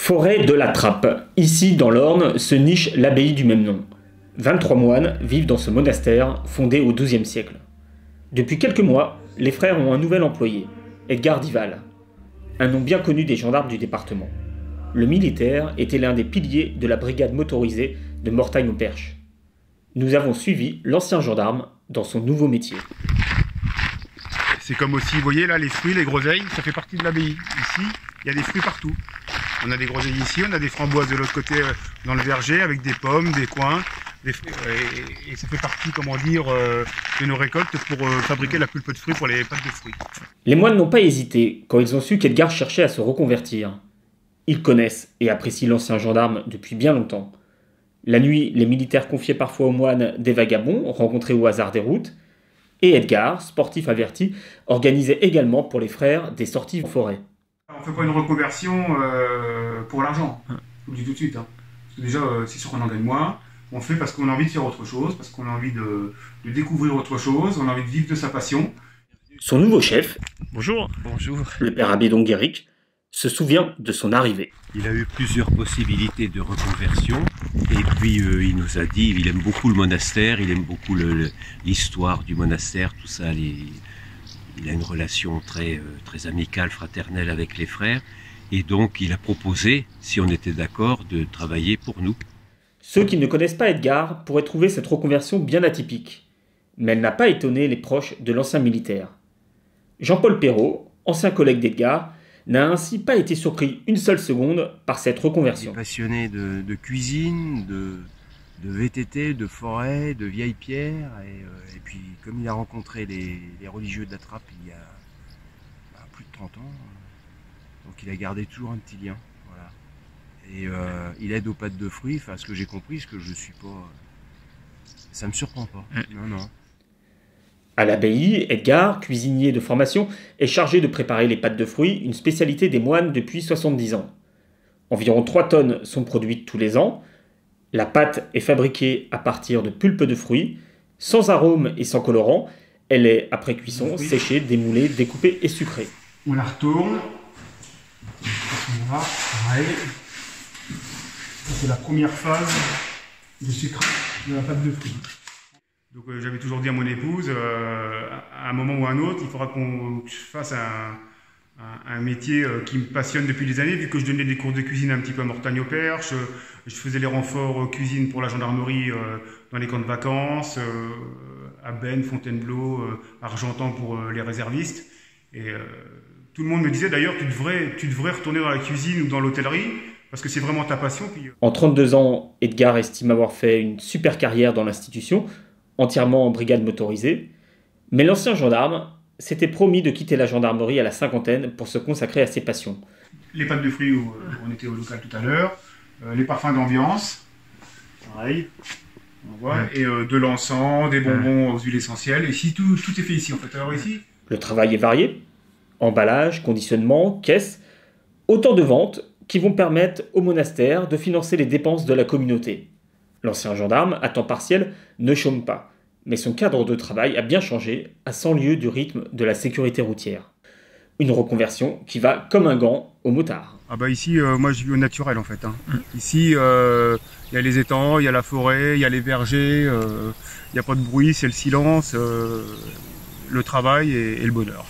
Forêt de la Trappe. Ici, dans l'Orne, se niche l'abbaye du même nom. 23 moines vivent dans ce monastère fondé au XIIe siècle. Depuis quelques mois, les frères ont un nouvel employé, Edgar Dival, un nom bien connu des gendarmes du département. Le militaire était l'un des piliers de la brigade motorisée de Mortagne-au-Perche. Nous avons suivi l'ancien gendarme dans son nouveau métier. C'est comme aussi, vous voyez là, les fruits, les groseilles, ça fait partie de l'abbaye. Ici, il y a des fruits partout. On a des groseilles ici, on a des framboises de l'autre côté dans le verger avec des pommes, des coings. Et ça fait partie, comment dire, de nos récoltes pour fabriquer la pulpe de fruits pour les pâtes de fruits. Les moines n'ont pas hésité quand ils ont su qu'Edgar cherchait à se reconvertir. Ils connaissent et apprécient l'ancien gendarme depuis bien longtemps. La nuit, les militaires confiaient parfois aux moines des vagabonds rencontrés au hasard des routes. Et Edgar, sportif averti, organisait également pour les frères des sorties en forêt. On ne fait pas une reconversion pour l'argent, je vous le dis tout de suite. Hein. Parce que déjà, c'est sûr qu'on en gagne moins. On le fait parce qu'on a envie de faire autre chose, parce qu'on a envie de découvrir autre chose, on a envie de vivre de sa passion. Son nouveau chef, Bonjour. Bonjour. le père abbé Donguéric, se souvient de son arrivée. Il a eu plusieurs possibilités de reconversion et puis il nous a dit, il aime beaucoup le monastère, il aime beaucoup l'histoire du monastère, tout ça. Il a une relation très amicale, fraternelle avec les frères et donc il a proposé, si on était d'accord, de travailler pour nous. Ceux qui ne connaissent pas Edgar pourraient trouver cette reconversion bien atypique. Mais elle n'a pas étonné les proches de l'ancien militaire. Jean-Paul Perrault, ancien collègue d'Edgar, n'a ainsi pas été surpris une seule seconde par cette reconversion. Il est passionné de cuisine, de VTT, de forêt, de vieilles pierres. Et puis, comme il a rencontré les religieux de la Trappe il y a plus de 30 ans, donc il a gardé toujours un petit lien. Voilà. Et il aide aux pâtes de fruits, enfin, ce que j'ai compris, ce que je suis pas... Ça me surprend pas. Non, non. À l'abbaye, Edgar, cuisinier de formation, est chargé de préparer les pâtes de fruits, une spécialité des moines depuis 70 ans. Environ 3 tonnes sont produites tous les ans. La pâte est fabriquée à partir de pulpe de fruits, sans arôme et sans colorant. Elle est, après cuisson, séchée, démoulée, découpée et sucrée. On la retourne. Voilà, pareil. C'est la première phase de sucre de la pâte de fruits. Donc j'avais toujours dit à mon épouse, à un moment ou à un autre, il faudra qu'on fasse un métier qui me passionne depuis des années, vu que je donnais des cours de cuisine un petit peu à Mortagne-au-Perche, je faisais les renforts cuisine pour la gendarmerie dans les camps de vacances, à Bennes, Fontainebleau, Argentan pour les réservistes. Et tout le monde me disait d'ailleurs, tu devrais retourner dans la cuisine ou dans l'hôtellerie, parce que c'est vraiment ta passion. Puis... En 32 ans, Edgar estime avoir fait une super carrière dans l'institution, entièrement en brigade motorisée. Mais l'ancien gendarme s'était promis de quitter la gendarmerie à la cinquantaine pour se consacrer à ses passions. Les pâtes de fruits où on était au local tout à l'heure, les parfums d'ambiance, pareil, on voit, et de l'encens, des bonbons aux huiles essentielles. Et ici, tout est fait ici en fait. Alors ici... Le travail est varié, emballage, conditionnement, caisse, autant de ventes qui vont permettre au monastère de financer les dépenses de la communauté. L'ancien gendarme, à temps partiel, ne chôme pas, mais son cadre de travail a bien changé à 100 lieues du rythme de la sécurité routière. Une reconversion qui va comme un gant au motard. Ah bah ici, moi je vis au naturel en fait. Hein. Ici, il y a les étangs, il y a la forêt, il y a les vergers, il n'y a pas de bruit, c'est le silence, le travail et le bonheur.